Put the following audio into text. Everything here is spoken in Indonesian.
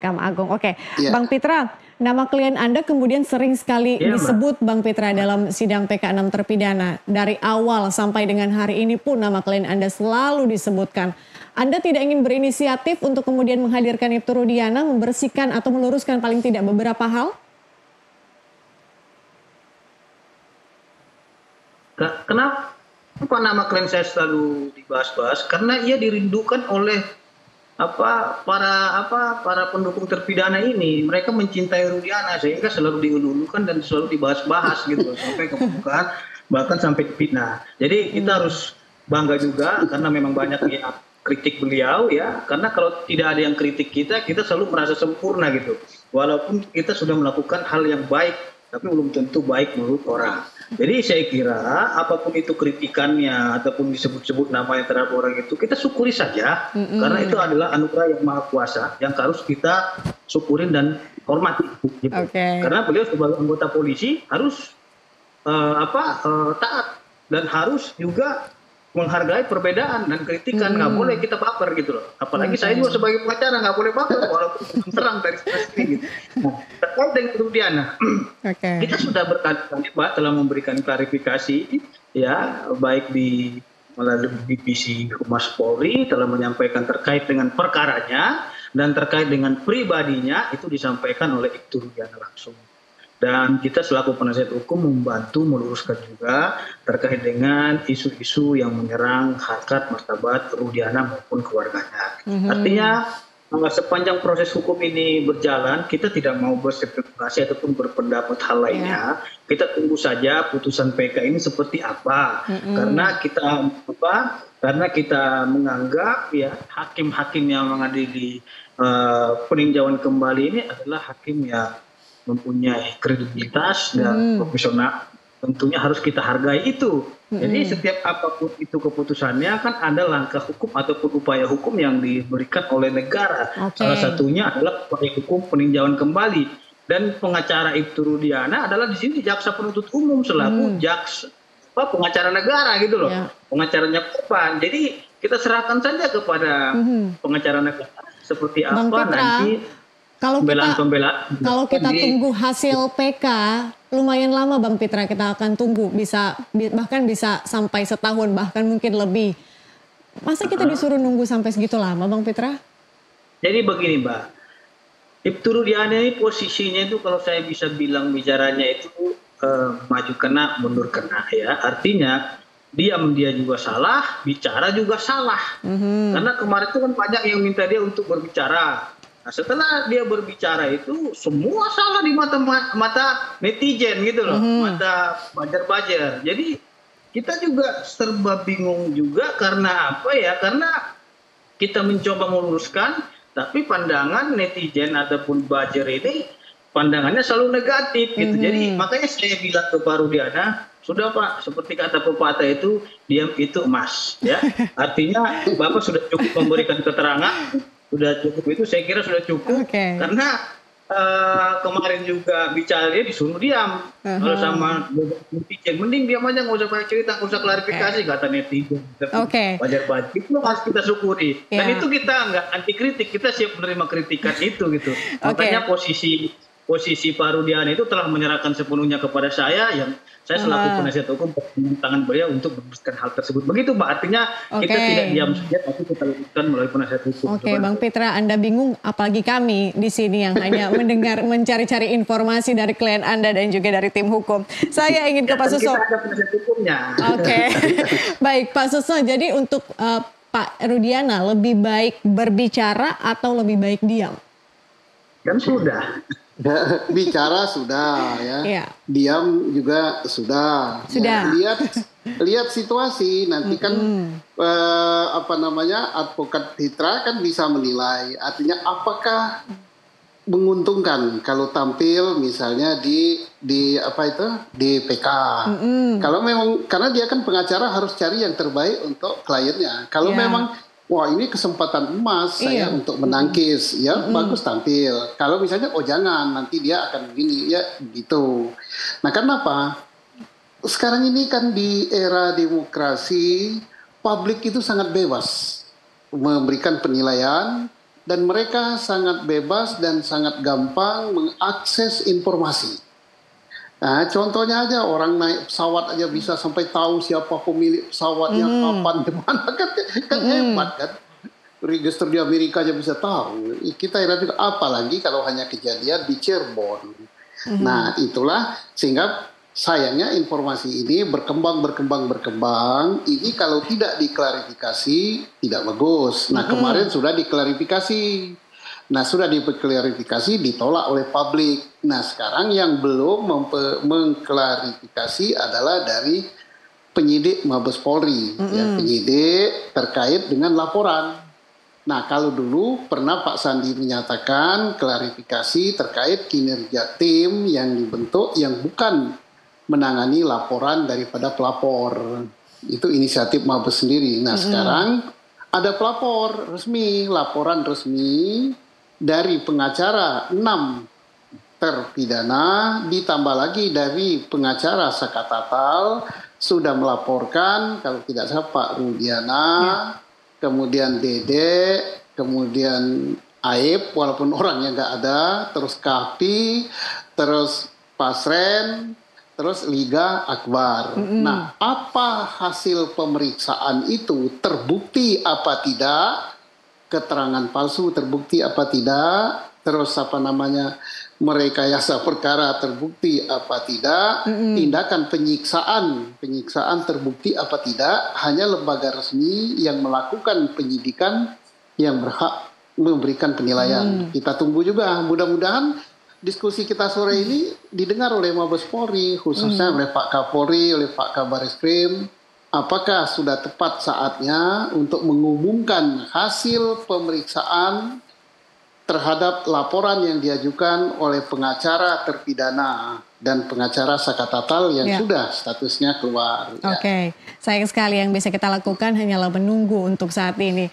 Mahkamah Agung. Oke, Iya. Bang Pitra, nama klien Anda kemudian sering sekali Iya, Mbak. disebut Bang Pitra dalam sidang PK6 terpidana. Dari awal sampai dengan hari ini pun nama klien Anda selalu disebutkan. Anda tidak ingin berinisiatif untuk kemudian menghadirkan Ibtu Rudiana, membersihkan atau meluruskan paling tidak beberapa hal? Kenapa nama klien saya selalu dibahas-bahas? Karena ia dirindukan oleh para pendukung terpidana ini. Mereka mencintai Rudiana sehingga selalu diululukan dan selalu dibahas-bahas gitu sampai ke permukaan, bahkan sampai fitnah. Jadi kita harus bangga juga karena memang banyak yang kritik beliau ya. Karena kalau tidak ada yang kritik kita selalu merasa sempurna gitu. Walaupun kita sudah melakukan hal yang baik, tapi belum tentu baik menurut orang. Jadi saya kira apapun itu kritikannya ataupun disebut-sebut namanya terhadap orang itu, kita syukuri saja. Karena itu adalah anugerah yang maha kuasa yang harus kita syukurin dan hormati. Gitu. Karena beliau sebagai anggota polisi harus taat dan harus juga menghargai perbedaan dan kritikan. Nggak boleh kita baper gitu loh. Apalagi saya juga sebagai pengacara nggak boleh baper walaupun terang dari sini gitu. Nah, terkait dengan Rudiana, kita sudah berkali-kali Pak telah memberikan klarifikasi ya, baik di melalui divisi Humas Polri telah menyampaikan terkait dengan perkaranya dan terkait dengan pribadinya itu disampaikan oleh Ibtu Rudiana langsung. Dan kita selaku penasihat hukum membantu meluruskan juga terkait dengan isu-isu yang menyerang harkat martabat Rudiana maupun keluarganya. Artinya sepanjang proses hukum ini berjalan, kita tidak mau berspekulasi ataupun berpendapat hal lainnya. Kita tunggu saja putusan PK ini seperti apa. Karena kita menganggap ya hakim-hakim yang mengadili peninjauan kembali ini adalah hakim yang mempunyai kredibilitas dan profesional, tentunya harus kita hargai itu. Jadi setiap apapun itu keputusannya kan ada langkah hukum ataupun upaya hukum yang diberikan oleh negara. Salah satunya adalah upaya hukum peninjauan kembali. Dan pengacara Ibtu Rudiana adalah di sini jaksa penuntut umum selaku pengacara negara gitu loh. Pengacaranya korban. Jadi kita serahkan saja kepada pengacara negara seperti apa nanti. Kalau kita tunggu hasil PK, lumayan lama Bang Pitra kita akan tunggu, bahkan bisa sampai setahun, bahkan mungkin lebih. Masa kita disuruh nunggu sampai segitu lama Bang Pitra? Jadi begini Mbak, Ibtu Rudiana ini posisinya itu kalau saya bisa bilang bicaranya itu maju kena, mundur kena ya. Artinya diam dia juga salah, bicara juga salah. Karena kemarin itu kan banyak yang minta dia untuk berbicara. Nah, setelah dia berbicara itu semua salah di mata netizen gitu loh, mata bajar-bajar. Jadi kita juga serba bingung juga karena apa ya? Karena kita mencoba meluruskan, tapi pandangan netizen ataupun bajar ini pandangannya selalu negatif gitu. Jadi makanya saya bilang ke Pak Rudiana, sudah Pak, seperti kata pepatah itu, diam itu emas. Ya, artinya Bapak sudah cukup memberikan keterangan. Sudah cukup itu, saya kira sudah cukup. Karena kemarin juga bicara dia disuruh diam sama netizen. Mending diam aja, nggak usah banyak cerita, nggak usah klarifikasi kata netizen. Wajar-wajar itu harus kita syukuri. Dan itu kita nggak anti kritik, kita siap menerima kritikan itu gitu. Makanya posisi Pak Rudiana itu telah menyerahkan sepenuhnya kepada saya, yang saya selaku penasihat hukum tangan beliau untuk memutuskan hal tersebut. Begitu Mbak, artinya kita tidak diam saja, tapi kita lakukan melalui penasihat hukum. Bang Pitra, Anda bingung, apalagi kami di sini yang hanya mendengar, mencari-cari informasi dari klien Anda dan juga dari tim hukum. Saya ingin ke Pak Suso. Kita ada penasihat hukumnya. Baik Pak Suso, jadi untuk Pak Rudiana lebih baik berbicara atau lebih baik diam? Kan sudah. Bicara sudah ya, diam juga sudah. Ya, lihat situasi nanti kan advokat Hitra kan bisa menilai, artinya apakah menguntungkan kalau tampil misalnya di PK. Kalau memang karena dia kan pengacara harus cari yang terbaik untuk kliennya. Kalau memang wah ini kesempatan emas saya untuk menangkis, ya bagus tampil. Kalau misalnya jangan nanti dia akan begini ya gitu. Nah kenapa? Sekarang ini kan di era demokrasi, publik itu sangat bebas memberikan penilaian dan mereka sangat bebas dan sangat gampang mengakses informasi. Nah, contohnya aja orang naik pesawat aja bisa sampai tahu siapa pemilik pesawatnya, kapan, di mana, kan hebat kan. Register di Amerika aja bisa tahu. Kita heran juga, apalagi kalau hanya kejadian di Cirebon. Nah, itulah sehingga sayangnya informasi ini berkembang. Ini kalau tidak diklarifikasi tidak bagus. Nah, kemarin sudah diklarifikasi. Nah, sudah diklarifikasi ditolak oleh publik. Nah, sekarang yang belum mengklarifikasi adalah dari penyidik Mabes Polri, ya, penyidik terkait dengan laporan. Nah, kalau dulu pernah Pak Sandi menyatakan klarifikasi terkait kinerja tim yang dibentuk yang bukan menangani laporan daripada pelapor. Itu inisiatif Mabes sendiri. Nah, sekarang ada pelapor resmi, laporan resmi dari pengacara 6 terpidana, ditambah lagi dari pengacara Sakatatal sudah melaporkan, kalau tidak salah Pak Rudiana, kemudian Dede, kemudian Aib, walaupun orangnya nggak ada, terus Kapi, terus Pasren, terus Liga Akbar. Nah, apa hasil pemeriksaan itu? Terbukti apa tidak? Keterangan palsu terbukti apa tidak? Terus merekayasa perkara terbukti apa tidak? Tindakan penyiksaan terbukti apa tidak? Hanya lembaga resmi yang melakukan penyidikan yang berhak memberikan penilaian. Kita tunggu juga, mudah-mudahan diskusi kita sore ini didengar oleh Mabes Polri, khususnya oleh Pak Kapolri, oleh Pak Kabariskrim. Apakah sudah tepat saatnya untuk mengumumkan hasil pemeriksaan terhadap laporan yang diajukan oleh pengacara terpidana dan pengacara Sakatatal yang sudah statusnya keluar. Oke, sayang sekali yang bisa kita lakukan hanyalah menunggu untuk saat ini.